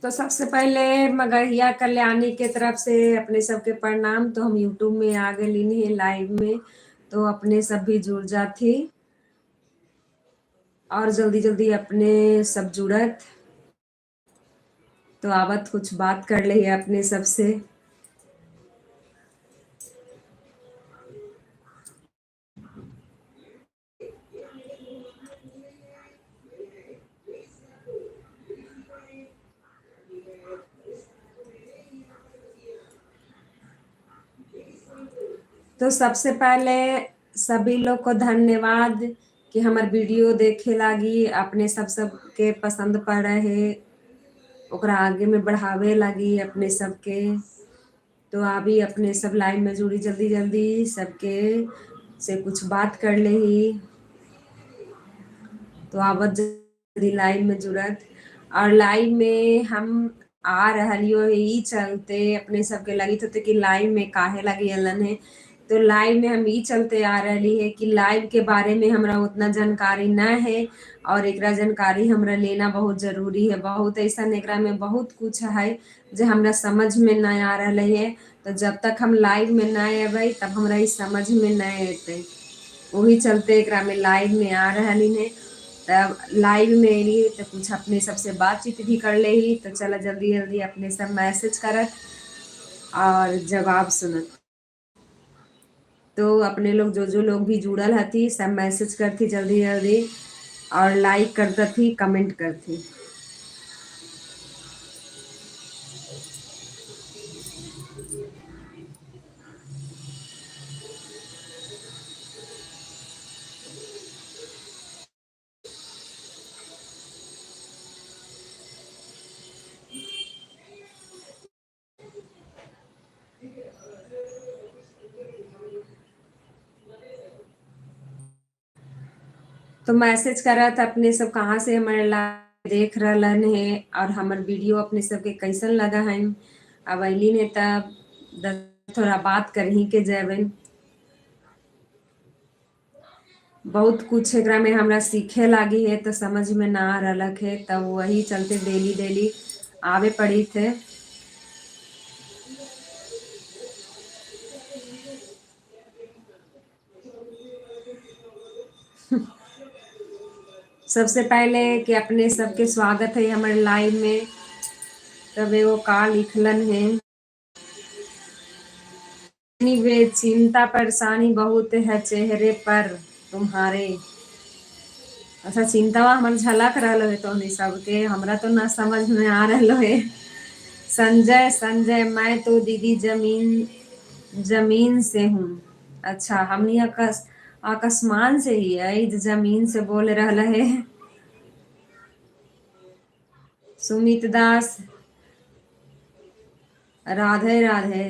तो सबसे पहले मगहिया कल्याणी के तरफ से अपने सबके प्रणाम। तो हम यूट्यूब में आ गए है लाइव में, तो अपने सब भी जुड़ जाती और जल्दी जल्दी अपने सब जुड़त। तो आवत कुछ बात कर ले अपने सबसे। तो सबसे पहले सभी लोग को धन्यवाद कि हमार वीडियो देखे लागी, अपने सबके पसंद पड़ रहे, ओकरा आगे में बढ़ावे लागी अपने सबके। तो अभी अपने सब लाइन में जुड़ी जल्दी जल्दी सबके से कुछ बात कर ले ही। तो आवत जल्दी लाइन में जुड़त। और लाइन में हम आ रहियो ई चलते अपने सबके लगी थे कि लाइव में काहे लगी अलन है। तो लाइव में हम ई चलते आ रही है कि लाइव के बारे में हमरा उतना जानकारी न है, और एकरा जानकारी हमरा लेना बहुत जरूरी है। बहुत ऐसा एकरा में बहुत कुछ है जो हमरा समझ में न आ रहा है। तो जब तक हम लाइव में न अबै तब हमरा ई समझ में न अतै। वही चलते एकरा में लाइव में आ रही है। तब लाइव में अली तो कुछ अपने सबसे बातचीत भी कर ले ही। तो चला जल्दी जल्दी अपने सब मैसेज करत और जवाब सुनत। तो अपने लोग जो लोग भी जुड़ल हती सब मैसेज करती जल्दी जल्दी, और लाइक करता थी, कमेंट करती। तो मैसेज करत अपने सब कहाँ से हमारे लाइव देख रहलन है और हमार वीडियो अपने सबके कैसन लगा है। अब अली ने तब थोड़ा बात करही के जैबन। बहुत कुछ एकरा में हमरा सीखे लागी है, तो समझ में ना आ रहा है। तब वही चलते डेली डेली आवे पड़ी थे। सबसे पहले कि अपने सबके स्वागत है हमारे लाइव में। तब एगो का लिखलन है, वे चिंता परेशानी बहुत है चेहरे पर तुम्हारे। अच्छा, चिंतावा हमार झलक रहा है तो नहीं सबके, हमरा तो ना समझ में आ रहा है। संजय संजय मैं तो दीदी जमीन जमीन से हूँ। अच्छा, हमनी आकाशमान से ही है, जमीन से बोल रहा है। सुमित दास राधे राधे।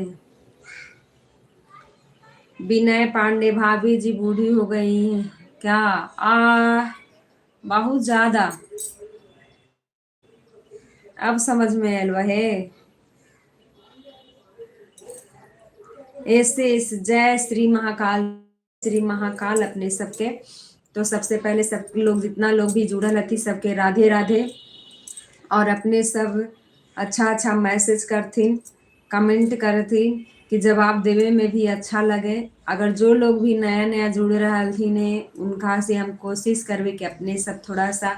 विनय पांडे भाभी जी बूढ़ी हो गई हैं क्या? बहुत ज्यादा। अब समझ में आयल है। ऐसे जय श्री महाकाल। श्री महाकाल अपने सबके। तो सबसे पहले सब लोग जितना लोग भी जुड़ल हथी सबके राधे राधे। और अपने सब अच्छा अच्छा मैसेज करथिन, कमेंट करथिन कि जवाब देवे में भी अच्छा लगे। अगर जो लोग भी नया नया जुड़ रहा ने उनका से हम कोशिश करबे कि अपने सब थोड़ा सा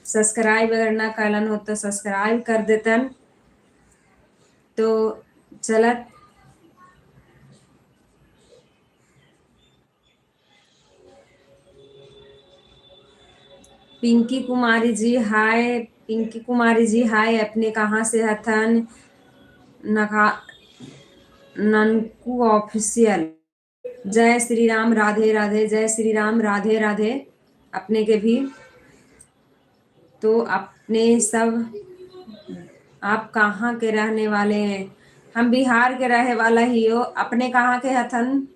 सब्सक्राइब अगर ना करलन हो तो सब्सक्राइब कर देतन। तो चलत। पिंकी कुमारी जी हाय। पिंकी कुमारी जी हाय, अपने कहाँ से हथन? नका ननकू ऑफिशियल। जय श्री राम राधे राधे। जय श्री राम राधे राधे अपने के भी। तो अपने सब आप कहाँ के रहने वाले हैं? हम बिहार के रहे वाला ही हो। अपने कहाँ के हथन?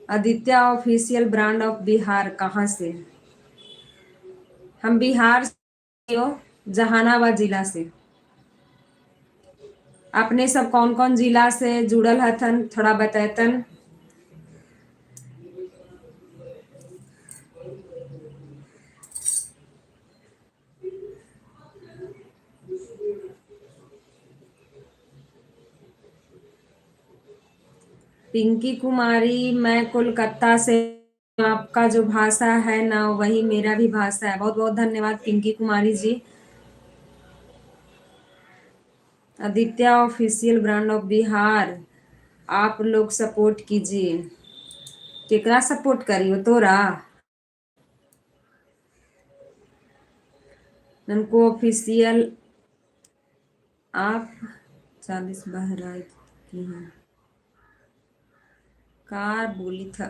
Aditya official brand of Bihar कहाँ से? हम बिहार से हो, जहानाबाद जिला से। अपने सब कौन कौन जिला से जुड़ल हथन थोड़ा बतैतन। पिंकी कुमारी, मैं कोलकाता से। आपका जो भाषा है ना वही मेरा भी भाषा है। बहुत बहुत धन्यवाद Pinki Kumari ji. Aditya official brand of Bihar, आप लोग सपोर्ट कीजिए। केकरा सपोर्ट करियो तोरा? उनको ऑफिशियल आप 40 बहराइच की हैं। कार बोली था।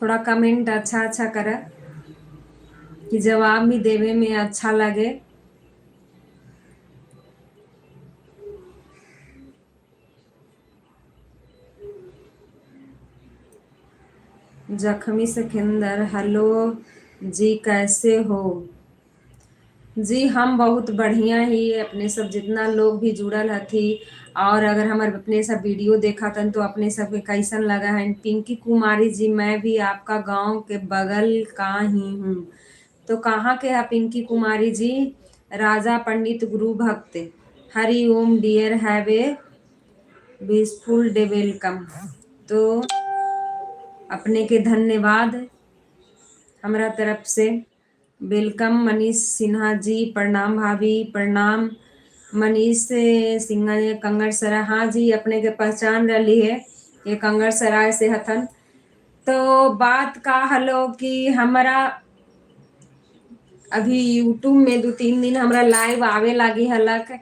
थोड़ा कमेंट अच्छा अच्छा कर कि जवाब भी देवे में अच्छा लगे। जख्मी सिकंदर, हेलो जी, कैसे हो जी? हम बहुत बढ़िया ही। अपने सब जितना लोग भी जुड़ल हथी और अगर हमारे अपने सब वीडियो देखा तन तो अपने सब के कैसन लगा है। पिंकी कुमारी जी, मैं भी आपका गांव के बगल का ही हूँ। तो कहाँ के है पिंकी कुमारी जी? राजा Pandit Guru Bhakt, Hari Om dear, have a blissful day, welcome. तो अपने के धन्यवाद हमारा तरफ से। वेलकम मनीष सिन्हा जी, प्रणाम भाभी, प्रणाम। मनीष सिन्हा जी कंगड़ सराय, हाँ जी अपने के पहचान रही है, ये कंगड़ सराय से हथन। तो बात का हलो कि हमारा अभी यूट्यूब में 2-3 दिन हमरा लाइव आवे लागी हलक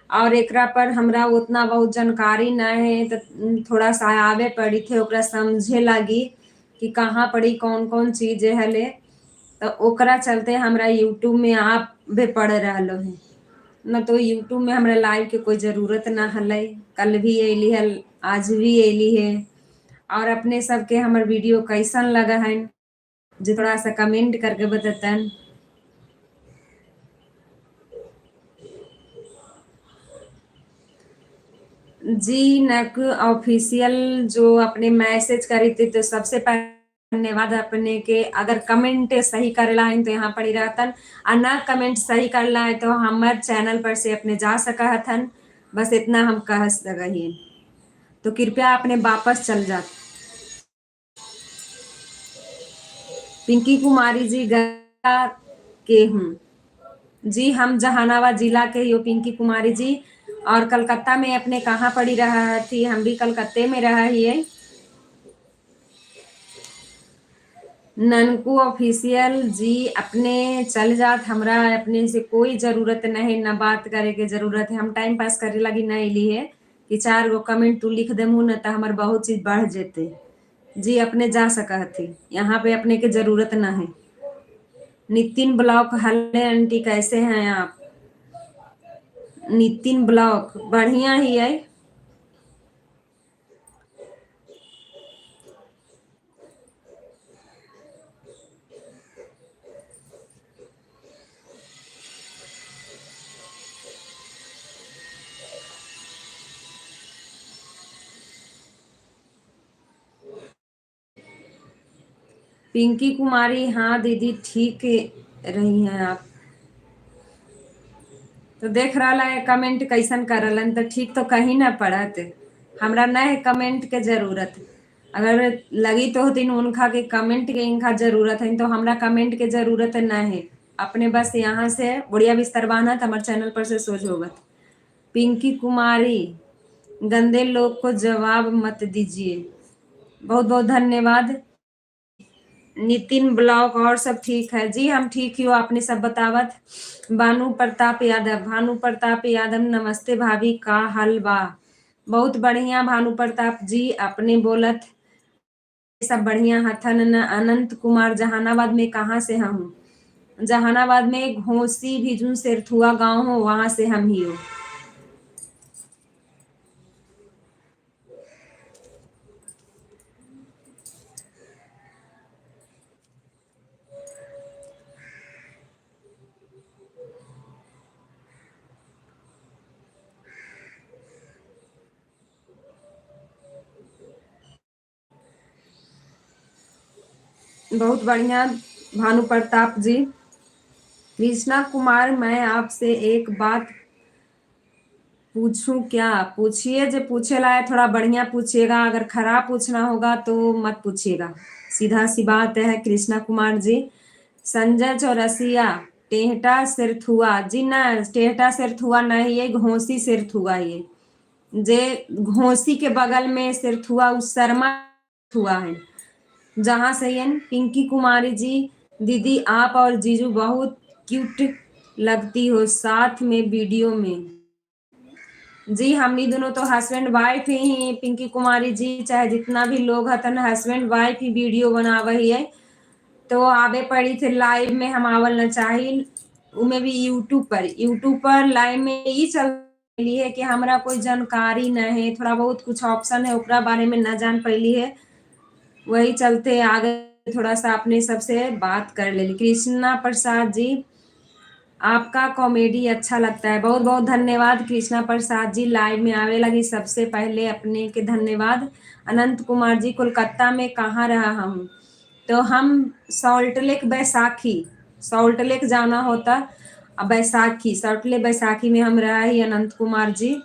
और एकरा पर हमरा उतना बहुत जानकारी न है, तो थोड़ा सा आवे पड़ी थे ओकरा समझे लागी कि कहाँ पड़ी कौन कौन चीज हले। तो ओकरा चलते हमरा यूट्यूब में आप भी पढ़ रहलो है। न तो यूट्यूब में हमरा लाइव के कोई जरूरत ना हले। कल भी अली है, आज भी अली है। और अपने सबके हमर वीडियो कैसन लगा है जो थोड़ा सा कमेंट करके बतातन। जी नक ऑफिशियल जो अपने मैसेज करी थी, तो सबसे पहले धन्यवाद अपने के। अगर कमेंट सही करेला है तो यहाँ पर ही रहतन, और ना कमेंट सही करला है तो हमारे चैनल पर से अपने जा सका हथन। बस इतना हम कह सके। तो कृपया अपने वापस चल जात। पिंकी कुमारी जी गया के हूँ जी, हम जहानाबाद जिला के ही हो पिंकी कुमारी जी। और कलकत्ता में अपने कहाँ पड़ी रहा थी? हम भी कलकत्ते में रहा ही है। ननकू ऑफिशियल जी, अपने चल जात, हमरा अपने से कोई जरूरत नहीं, न बात करे के जरूरत है। हम टाइम पास करे लगी नहीं ली है कि 4 गो कमेंट तू लिख देमू न तो हमार बहुत चीज बढ़ जेते। जी अपने जा सका थी, यहाँ पे अपने के जरूरत ना है। नितिन ब्लॉक, हल्ले आंटी कैसे हैं आप? नितिन ब्लॉक बढ़िया ही है। पिंकी कुमारी, हाँ दीदी ठीक रही हैं आप। तो देख रहा है कमेंट कैसन करलन, तो ठीक तो कहीं ना पड़त। हमरा न है कमेंट के जरूरत। अगर लगी तो होती उनका के कमेंट के इनका जरूरत है, तो हमरा कमेंट के जरूरत न है। अपने बस यहाँ से बढ़िया बिस्तर बांधा हमारे चैनल पर से सोच होगत। पिंकी कुमारी, गंदे लोग को जवाब मत दीजिए। बहुत बहुत धन्यवाद। नितिन ब्लॉग, और सब ठीक है जी? हम ठीक ही हो, आपने सब बतावत। भानु प्रताप यादव, भानु प्रताप यादव नमस्ते भाभी, का हाल बा? बहुत बढ़िया भानु प्रताप जी, अपने बोलत सब बढ़िया हथन न। अनंत कुमार, जहानाबाद में कहाँ से हम? जहानाबाद में घोसी भिजुन सेरथुआ गांव हो, वहां से हम ही हो। बहुत बढ़िया भानु प्रताप जी। कृष्णा कुमार, मैं आपसे एक बात पूछूं क्या? पूछिए, जो पूछेला है थोड़ा बढ़िया पूछिएगा, अगर खराब पूछना होगा तो मत पूछिएगा। सीधा सी बात है कृष्णा कुमार जी। संजय चौरसिया, टेहटा सिरथुआ जी ना, टेहटा सिरथुआ नहीं, ये घोसी सिरथुआ, ये जे घोसी के बगल में सिरथुआ उस शर्मा हुआ है, जहाँ से ये पिंकी कुमारी जी। दीदी आप और जीजू बहुत क्यूट लगती हो साथ में वीडियो में। जी हमनी दोनों तो हस्बैंड वाइफ ही, पिंकी कुमारी जी चाहे जितना भी लोग हतन हस्बैंड वाइफ ही वीडियो बनावे ही है। तो आवे पड़ी थे लाइव में, हम आवल न चाहिए उमे भी यूट्यूब पर लाइव में ही चल रही है कि हमरा कोई जानकारी न है, थोड़ा बहुत कुछ ऑप्शन है ओकरा बारे में न जान पैली है, वही चलते आगे थोड़ा सा अपने सबसे बात कर ले। कृष्णा प्रसाद जी, आपका कॉमेडी अच्छा लगता है। बहुत बहुत धन्यवाद कृष्णा प्रसाद जी, लाइव में आवे लगी सबसे पहले अपने के धन्यवाद। अनंत कुमार जी, कोलकाता में कहाँ रहा हूँ? तो हम salt lake Baisakhi, salt lake जाना होता, अब बैसाखी सॉल्ट लेक बैसाखी में हम रहा ही अनंत कुमार जी।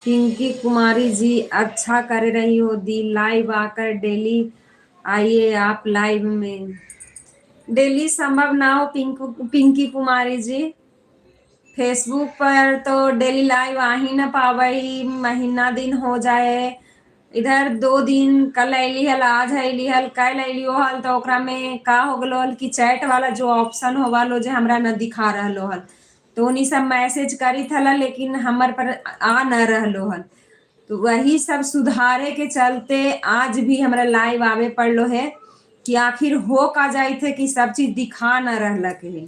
पिंकी कुमारी जी, अच्छा कर रही हो दी, लाइव आकर डेली आइए आप लाइव में। डेली संभव ना हो पिंकी कुमारी जी, फेसबुक पर तो डेली लाइव आ ही न पावई, महीना दिन हो जाए। इधर 2 दिन कल अली हल, आज अली हल, कल अलियो हल, तो ओकरा में का हो गलो हल कि चैट वाला जो ऑप्शन होवा लो जो हमरा न दिखा रहलो हल, तो उन्हीं सब मैसेज करी थला लेकिन हमर पर आ न रहलो हल। तो वही सब सुधारे के चलते आज भी हमरा लाइव आवे पड़लो है कि आखिर हो का जाई थे कि सब चीज दिखा न रहलक है।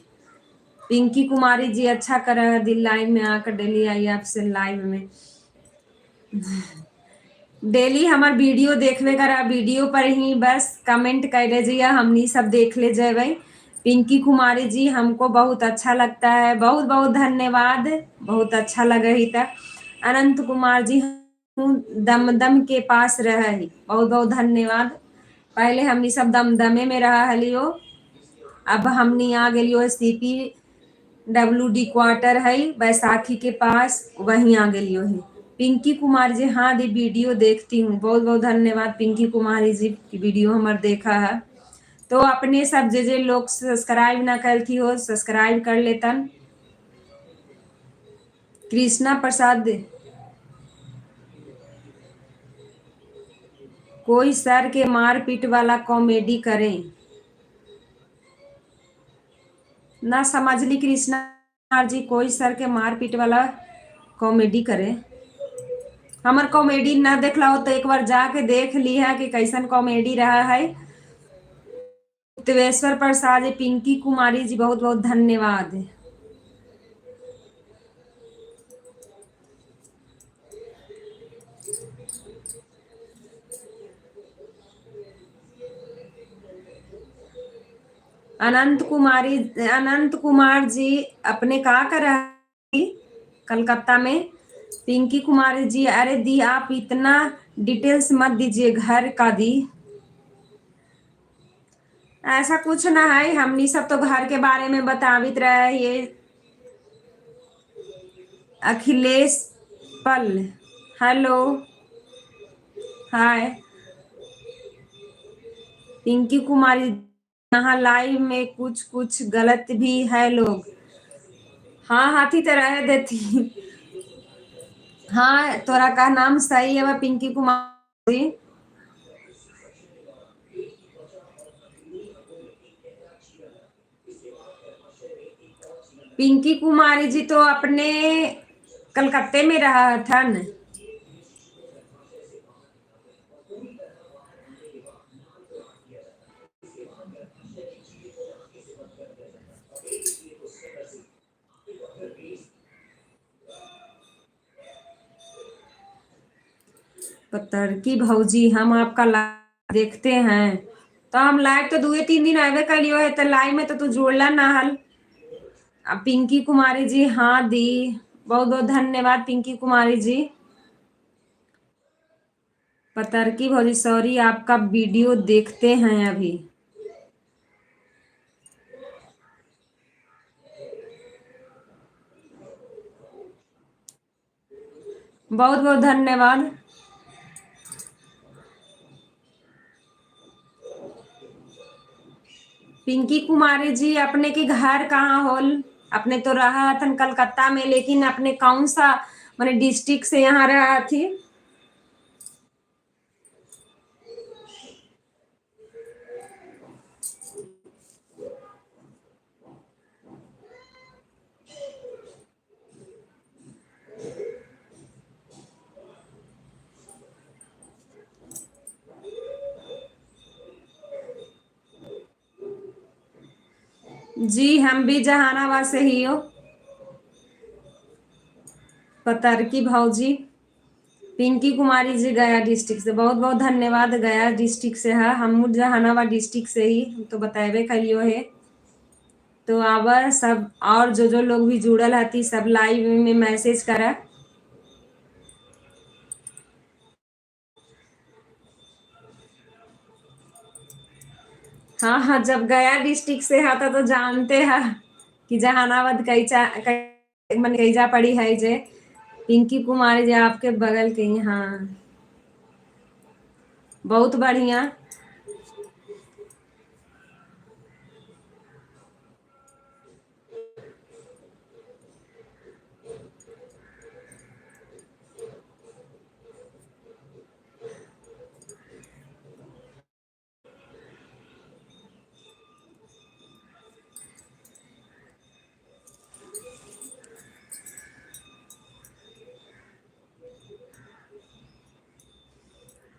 पिंकी कुमारी जी, अच्छा कर दिल लाइव में आकर डेली आई आपसे लाइव में। डेली हमार वीडियो देखवे करा, वीडियो पर ही बस कमेंट कर दीजिए, हमनी सब देख ले जेबै। पिंकी कुमारी जी, हमको बहुत अच्छा लगता है, बहुत बहुत धन्यवाद, बहुत अच्छा लगे ही तक। अनंत कुमार जी, दमदम के पास रहे, बहुत बहुत धन्यवाद। पहले हमनी सब दमदमे में रहा हलियो, अब हमनी आ गलियो सीपी WD क्वार्टर है बैसाखी के पास, वहीं आ गलियो है। पिंकी कुमार जी, हाँ दी वीडियो देखती हूँ, बहुत बहुत धन्यवाद पिंकी कुमारी जी की वीडियो हमार देखा है। तो अपने सब जे लोग सब्सक्राइब ना करती हो सब्सक्राइब कर लेतन। कृष्णा प्रसाद, कोई सर के मारपीट वाला कॉमेडी करें। ना समझली कृष्णा जी, कोई सर के मारपीट वाला कॉमेडी करे। हमार कॉमेडी ना देखला हो तो एक बार जाके देख ली है कि कैसन कॉमेडी रहा है। देवेश्वर प्रसाद जी, पिंकी कुमारी जी, बहुत बहुत धन्यवाद। अनंत कुमार जी, अपने का कर रहा है कलकत्ता में? पिंकी कुमारी जी, अरे दी आप इतना डिटेल्स मत दीजिए, घर का दी। ऐसा कुछ ना है, हमनी सब तो घर के बारे में बतावित रहे। ये अखिलेश पल, हेलो, हाय। पिंकी कुमारी, यहाँ लाइव में कुछ कुछ गलत भी है लोग। हाँ हाथी तो रह देती। हाँ तोरा का नाम सही है वह पिंकी कुमारी। पिंकी कुमारी जी तो अपने कलकत्ते में रहा था न। पत्थर की भौजी, हम आपका लाइव देखते हैं, तो हम लाइव तो 2-3 दिन आवे कलियो है, तो लाइव में तो तू जुड़ला ना हल। अब पिंकी कुमारी जी, हाँ दी, बहुत बहुत धन्यवाद पिंकी कुमारी जी। पतरकी भौजी सॉरी, आपका वीडियो देखते हैं अभी। बहुत बहुत धन्यवाद। पिंकी कुमारी जी, अपने के घर कहाँ होल? अपने तो रहा थन कलकत्ता में, लेकिन अपने कौन सा मैंने डिस्ट्रिक्ट से यहाँ रहा थी? जी हम भी जहानाबाद से ही हो। पतरकी भौजी, पिंकी कुमारी जी गया डिस्ट्रिक्ट से, बहुत बहुत धन्यवाद। गया डिस्ट्रिक्ट से है, हम जहानाबाद डिस्ट्रिक्ट से ही, हम तो बताएबे कलियो है। तो आवर सब और जो जो लोग भी जुड़ल हती सब लाइव में मैसेज करा। हाँ हाँ, जब गया डिस्ट्रिक्ट से आता तो जानते हैं कि जहानाबाद मन कैजा पड़ी है जे। पिंकी कुमारी जी आपके बगल के ही, हाँ बहुत बढ़िया।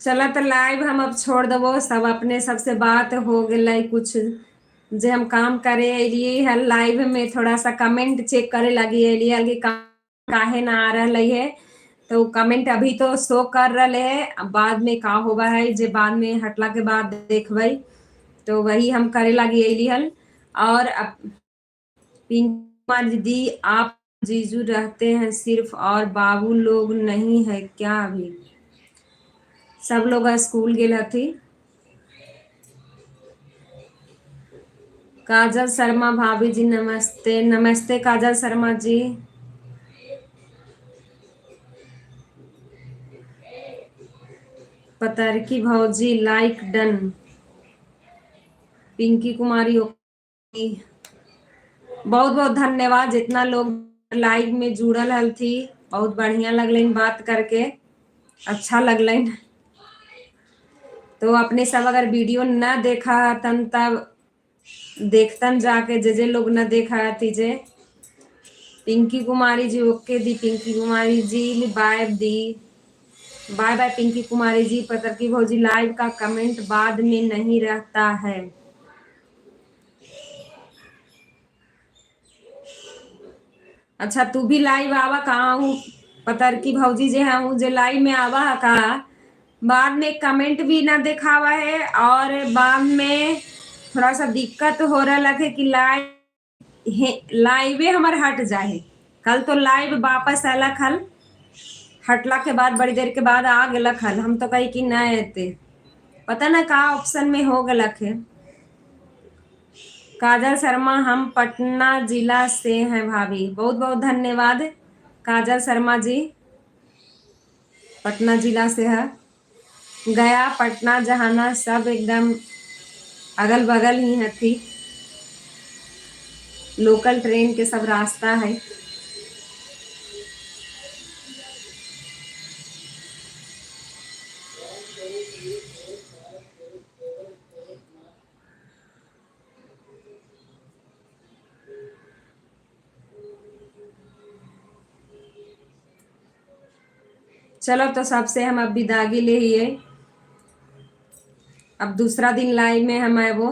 चला तो लाइव हम अब छोड़ देवो, सब अपने सबसे बात हो गई कुछ जे हम काम करे लिए है। लाइव में थोड़ा सा कमेंट चेक करे लगी है कि काहे ना आ रहा है। तो कमेंट अभी तो शो कर रहे है, अब बाद में का होगा है जे बाद में हटला के बाद देखबे। तो वही हम करे लगी अली हल। और अब पिंकी दीदी, आप जीजू रहते हैं सिर्फ, और बाबू लोग नहीं है क्या अभी? सब लोग स्कूल गेल हथी। काजल शर्मा भाभी जी नमस्ते। नमस्ते काजल शर्मा जी। पतरकी भौजी लाइक डन। पिंकी कुमारी ओके, बहुत बहुत धन्यवाद जितना लोग लाइव में जुड़ल हल थी। बहुत बढ़िया लगल बात करके, अच्छा लगल। तो अपने सब अगर वीडियो न देखा तन तब देखतन जाके, जे लोग न देखा थी जे। पिंकी कुमारी जी ओके दी, पिंकी कुमारी जी बाय दी, बाय बाय पिंकी कुमारी जी। पतरकी भौजी लाइव का कमेंट बाद में नहीं रहता है। अच्छा तू भी लाइव आवा कहाँ हूँ? पतरकी भौजी जे है हूँ जे लाइव में आवा है का, बाद में कमेंट भी ना दिखावा है, और बाद में थोड़ा सा दिक्कत हो रहा लगे कि लाइवे हमारे हट जाए। कल तो लाइव वापस अलग हल, हटला के बाद बड़ी देर के बाद आ गलक हल, हम तो कही कि न आते, पता ना का ऑप्शन में हो गलक है। काजल शर्मा, हम पटना जिला से हैं भाभी। बहुत बहुत धन्यवाद काजल शर्मा जी, पटना जिला से है। गया पटना जहाना सब एकदम अगल बगल ही है थी, लोकल ट्रेन के सब रास्ता है। चलो तो सबसे हम अब विदागी ले ही है। अब दूसरा दिन लाइव में हम आए वो